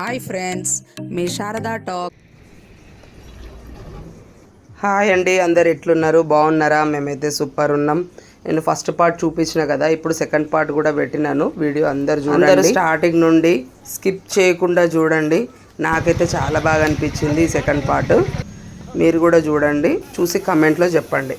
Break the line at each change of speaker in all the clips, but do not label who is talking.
Hi friends, మీ Sharada talk.
Hi అండి, అందరు ఎట్లున్నారు? బాగున్నారా? మేమైతే సూపర్ ఉన్నాం. నేను ఫస్ట్ పార్ట్ చూపించిన కదా, ఇప్పుడు సెకండ్ పార్ట్ కూడా పెట్టినాను. వీడియో అందరు చూడండి, స్టార్టింగ్ నుండి స్కిప్ చేయకుండా చూడండి. నాకైతే చాలా బాగా అనిపించింది ఈ సెకండ్ పార్ట్. మీరు కూడా చూడండి, చూసి కమెంట్లో చెప్పండి.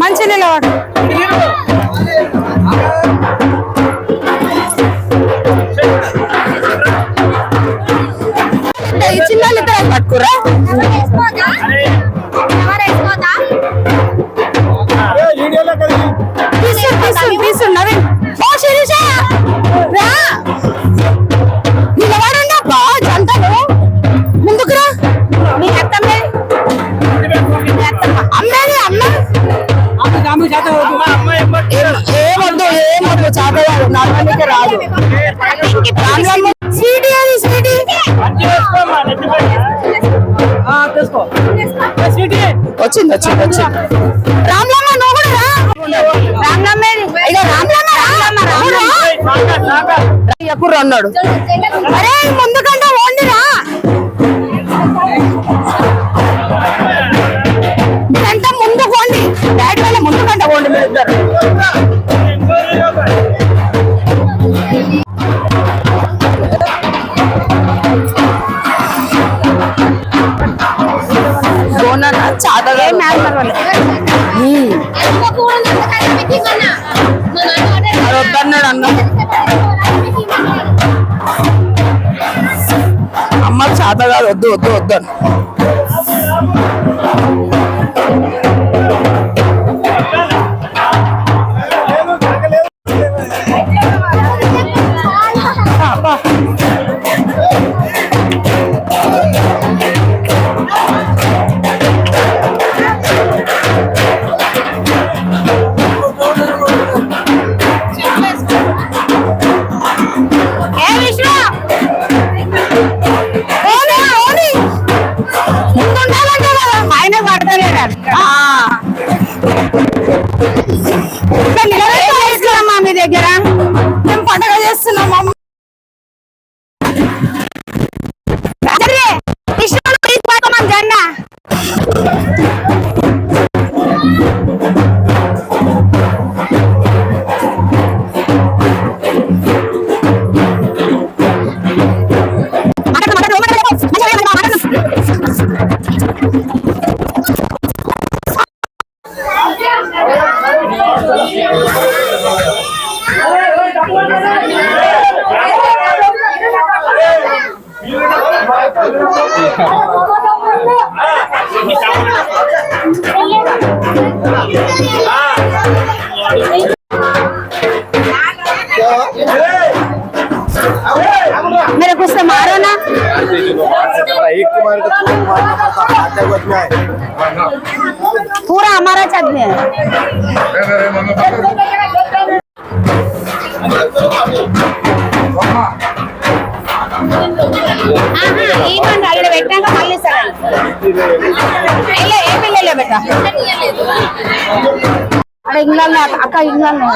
మంచి నిలవాడు చిన్న పట్టుకురా నిలబడండి అబ్బా, జంటలు ముందుకురా. మీ అత్తమ్మే అమ్మేది అమ్మ ఏమొద్దు ఏమొద్దు, చాపవాడు నడవడానికి రాదు. స్వీటీ అది స్వీటీ వచ్చింది వచ్చింది వచ్చింది. రామ్లమ్మ నువ్వు కూడా రా. రామ్లమ్మ ఇక ఎప్పుడు అన్నాడు. అరే ముందుకంటే ఓండిరా, మీరంతా ముందు పోండి. డాడీ వాళ్ళ ముందుకంటే ఓండి మీరు ఇద్దరు. చాదగా వద్దన్నాడు అన్న. అమ్మ చాదగా వద్దు వద్దు వద్దు. మీ దగ్గర మేము పండుగ చేస్తున్నాం. జెండా मेरे कुछ से मारो ना। पूरा हमारा छत में है। बेटा अरे इंग्लैंड में अक्का इंग्लैंड में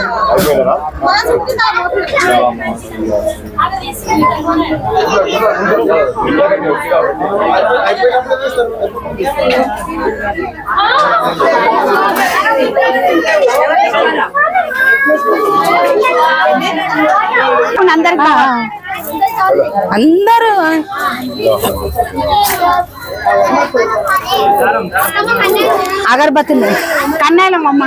अंदर अंदर अगरबत्ती कन्नैल मम्म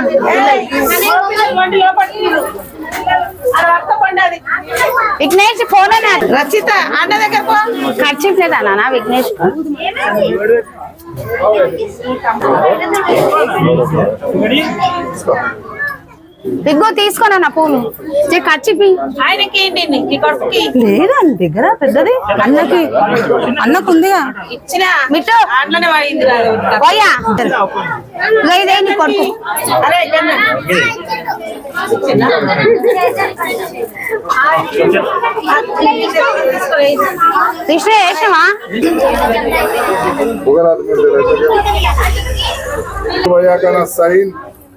विघ्नेश फोन रचित अन्न दर खर्ची ना विघ्नेश ఇగో తీసుకోనన్న పూలు కచ్చిపి
లేదా నీ దగ్గర పెద్దది అన్నకు ఉందిగా
మిట్టు పోయా ఇదేంటి కొడుకు కృష్ణ వేసినవా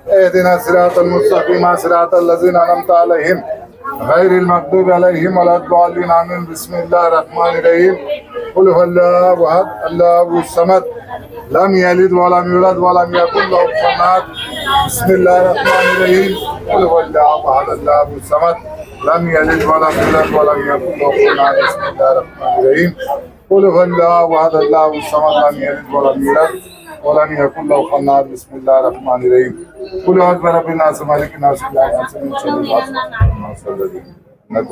اهدنا الصراط المستقيم صراط الذين انعمت عليهم غير المغضوب عليهم ولا الضالين آمين بسم الله الرحمن الرحيم قل هو الله احد الله الصمد لم يلد ولم يولد ولم يكن له كفوا احد بسم الله الرحمن الرحيم قل هو الله احد الله الصمد لم يلد ولم يولد ولم يكن له كفوا احد بسم الله الرحمن الرحيم قل هو الله احد الله الصمد لم يلد ولم يولد ولم يكن له كفوا احد بسم الله الرحمن الرحيم قل اعوذ برب الناس مالك الناس اله الناس من شر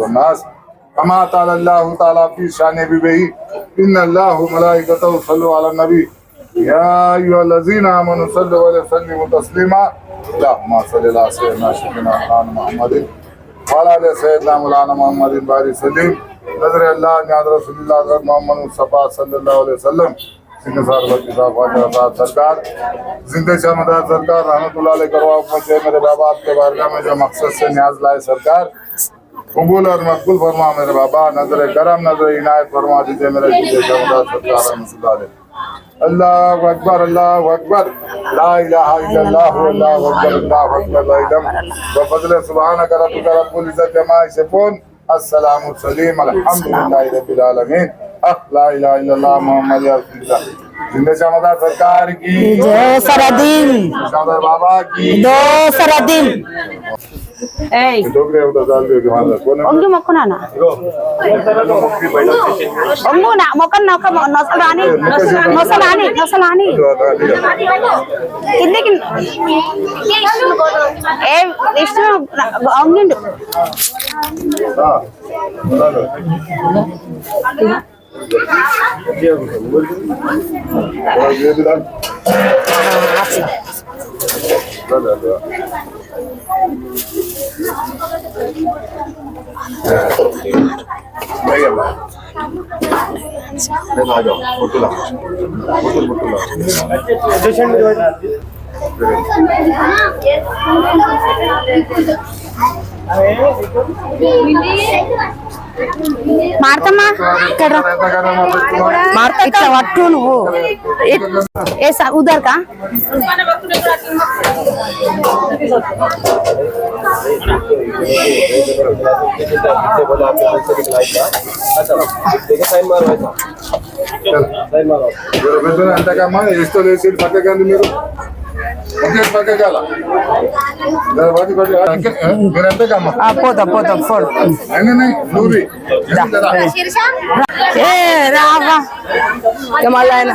الناس كما قال الله تعالى في شان نبيه ان الله وملائكته يصلون على النبي يا ايها الذين امنوا صلوا عليه وسلموا تسليما اللهم صل على سيدنا مولانا محمد وعلى ال سيدنا مولانا محمد بارك وسلم نظر الله نظر رسول الله محمد مصطفى صلى الله عليه وسلم सरकार जिंदे शामदार सरकार रहमतुल्लाह अलैह करवा पहुंचे मेरे बाबा आपके बारगाह में जो मकसद से न्याज लाए सरकार कबूल और मकबूल फरमा मेरे बाबा नजर करम नजर इनायत फरमा दीजिए मेरे जिंदे शामदार सरकार रहमतुल्लाह अलैह अल्लाहु अकबर ला इलाहा इल्लल्लाह अल्लाहु अकबर ला इलाहा व फज़ल सुब्हानक रब्बिका रब्बुल इज्जति अम्मा यसिफून अस्सलामु अलैकुम अल्हम्दुलिल्लाहि रब्बिल आलमीन ला इलाहा इल्लल्लाह मुहम्मद रसूलुल्लाह जिंदे शामदार सरकार की
जय सरदीन
शामदार बाबा की
सरदीन ఏయ్
डोगरे उधर डाल दियो कि हमारा कौन
ఒంగి మొక్కునానా ఒంగు నా మొక్కన నొసలాని కిందకి ఏ విష్ణు ఒంగిండు
हां ये भी डाल
మార్తమ్మా ఇక్కడ మార్త ఇట్లా పట్టు నువ్వు ఏ ఉదర్ కా
ఎంతకమ్మా ఎస్తో లేచి పక్కకండి మీరు పక్కకాల మీరు ఎంతకమ్మా
పోతాం ఫోన్
నూరి
ఏ రావా మళ్ళీ ఆయన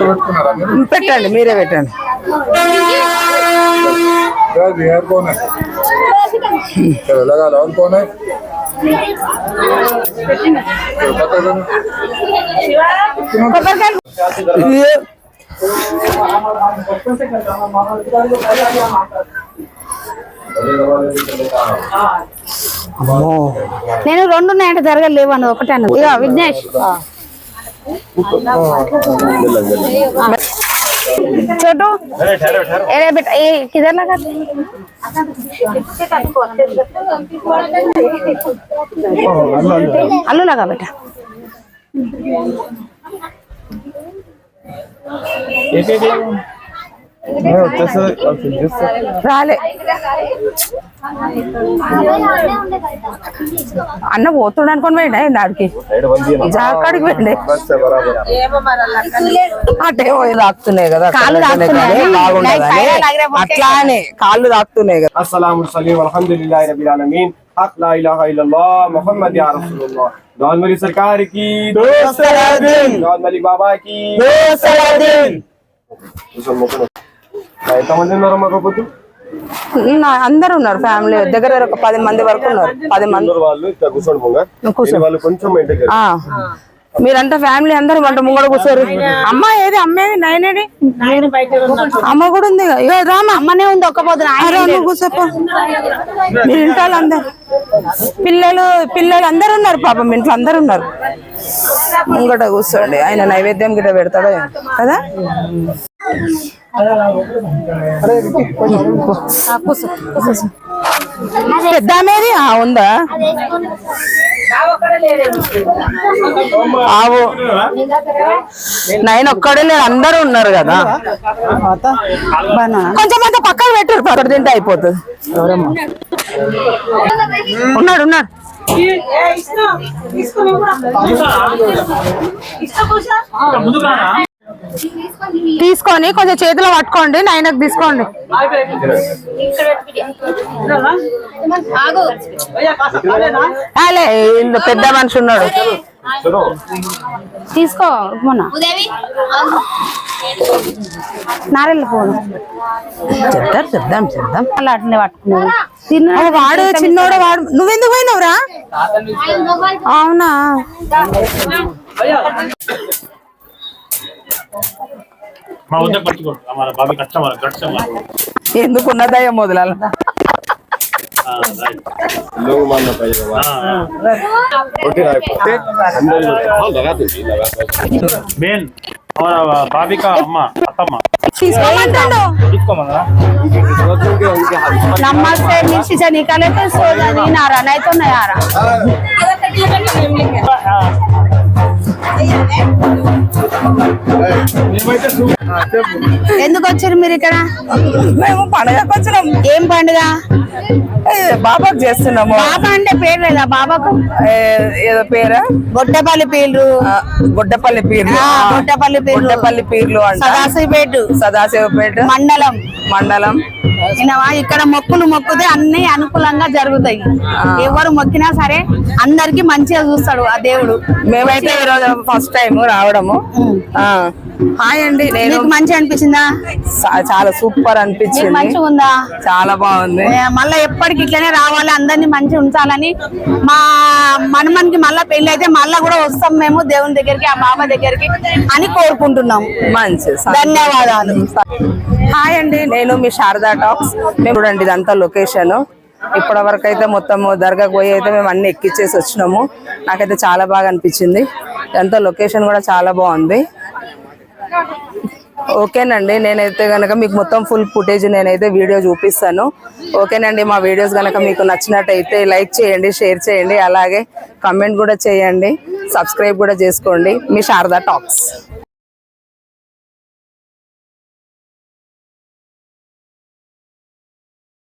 పెట్టుకున్నారా మీరు
పెట్టండి మీరే పెట్టండి
यार कौन है चलो लगा लो और कौन है
నేను రెండు ఉన్నాయంటే జరగలేవు అన్నది ఒకటే అన్నది ఇక విఘ్నేష్ छोटू अरे बेटा ये किधर लगा आलू लगा बेटा రాలే అన్న పోతుండ అనుకోని పోయిండ ఆడికి జాకాడికి పోయిండే అటే పోయి తాకుతున్నాయి కదా అట్లానే కాళ్ళు తాకుతున్నాయి కదా
अस्सलामु अलैकुम अल्हम्दुलिल्लाहि रब्बिल आलमीन हक ला इलाहा इल्लल्लाह मोहम्मद या रसूलुल्लाह गौनमली सरकार की दोस्तरादीन गौनमली बाबा की दोस्तरादीन ఎంతమంది ఉన్నారు మా పొద్దు
అందరు ఉన్నారు ఫ్యామిలీ దగ్గర ఒక 10 మంది వరకు ఉన్నారు 10 మంది
వాళ్ళు ఇక్కడ కూర్చోండి పొంగ వాళ్ళు కొంచెం ఇంటికి
మీరంతా ఫ్యామిలీ అందరూ వంట ముంగడ కూర్చోరు. అమ్మ ఏది అమ్మేది నయనేది అమ్మ కూడా ఉంది ఇక రామా
అమ్మనే ఉంది ఒక్క పొద్దున
కూర్చోపో. మీ ఇంట్లో అందరు పిల్లలు అందరు ఉన్నారు పాపం, ఇంట్లో అందరు ఉన్నారు. ముంగట కూర్చోండి, ఆయన నైవేద్యం గిట్ట పెడతాడో కదా. పెద్ద అనేది ఉందా ఆవు నైన్ ఒక్కడే లేడు, అందరూ ఉన్నారు కదా. కొంచెం అంత పక్కన పెట్టారు, పక్కన తింటే అయిపోతుంది. ఉన్నాడు ఉన్నాడు తీసుకొని కొంచెం చేతిలో పట్టుకోండి, నైన్కి తీసుకోండి. పెద్ద మనిషి ఉన్నాడు,
తీసుకో. మొన్న నారెళ్ళ పోను
చెప్దాం
అలా అట్లనే పట్టుకున్నాడు.
వాడు చిన్నోడు వాడు. నువ్వెందుకు పోయినవురా? అవునా ఎందుకున్నదయ్య మొదల
बेन और भाभी का अम्मा अतम्मा
नमस्ते मिर्ची से निकाले तो सो नहीं आ रहा, नहीं तो नहीं आ रहा. ఎందుకు వచ్చారు మీరు ఇక్కడ?
మేము పండుగకు వచ్చినాం.
ఏం పండుగ?
బాబాకు చేస్తున్నాము.
బాబా అంటే పేరు లేదా బాబాకు?
ఏదో పేరా?
గొడ్డపల్లి పీర్లు.
గొడ్డపల్లి పీర్లు. గొడ్డపల్లి పీర్లు సదాశివపేట మండలం.
ఇక్కడ మొక్కులు మొక్కుతే అన్ని అనుకూలంగా జరుగుతాయి. ఎవరు మొక్కినా సరే అందరికి మంచిగా చూస్తాడు ఆ దేవుడు.
మేమైతే ఈరోజు ఫస్ట్ టైం రావడము. హాయ్ అండి. నేను
మంచిగా అనిపించిందా?
చాలా సూపర్ అనిపించింది.
మంచిగా ఉందా?
చాలా బాగుంది.
మళ్ళీ ఎప్పటికి ఇట్లనే రావాలి, అందరినీ మంచిగా ఉంచాలని. మా మనమనికి మళ్ళా పెళ్లి అయితే మళ్ళా కూడా వస్తాం మేము దేవుని దగ్గరికి, ఆ బాబా దగ్గరికి అని కోరుకుంటున్నాం.
మంచి
ధన్యవాదాలు.
హాయ్ అండి, నేను మీ శారదా టాక్స్. మేము చూడండి ఇదంతా లొకేషన్. ఇప్పటి వరకు అయితే మొత్తం దర్గాకు పోయి అయితే మేము అన్ని ఎక్కిచ్చేసి వచ్చినాము. నాకైతే చాలా బాగా అనిపించింది. ఇదంతా లొకేషన్ కూడా చాలా బాగుంది. ఓకేనండి, నేనైతే కనుక మీకు మొత్తం ఫుల్ ఫుటేజ్ నేనైతే వీడియో చూపిస్తాను. ఓకేనండి, మా వీడియోస్ కనుక మీకు నచ్చినట్టయితే లైక్ చేయండి, షేర్ చేయండి, అలాగే కమెంట్ కూడా చేయండి, సబ్స్క్రైబ్ కూడా చేసుకోండి. మీ శారదా టాక్స్.